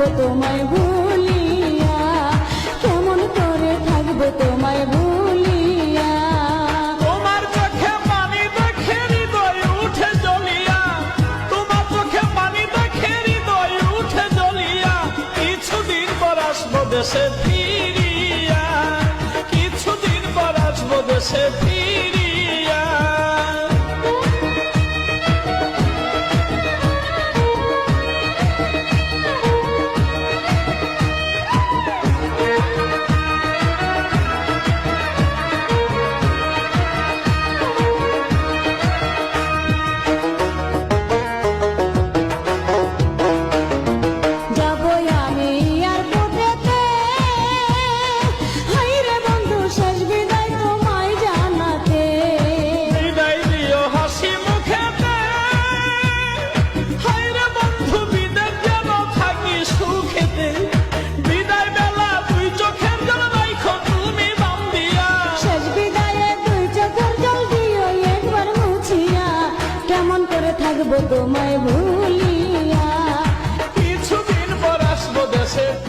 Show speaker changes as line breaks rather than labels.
থাকবো তোমায় ভুলিয়া, কেমন করে থাকবো তোমায় ভুলিয়া।
তোমার চোখে পানি দেখে হৃদয় উঠে জ্বলিয়া, তোমার চোখে পানি দেখে হৃদয় উঠে জ্বলিয়া। কিছুদিন পর আসবো দেশে ফিরিয়া, কিছুদিন পর আসবো দেশে ফিরিয়া।
থাকবো তোমায়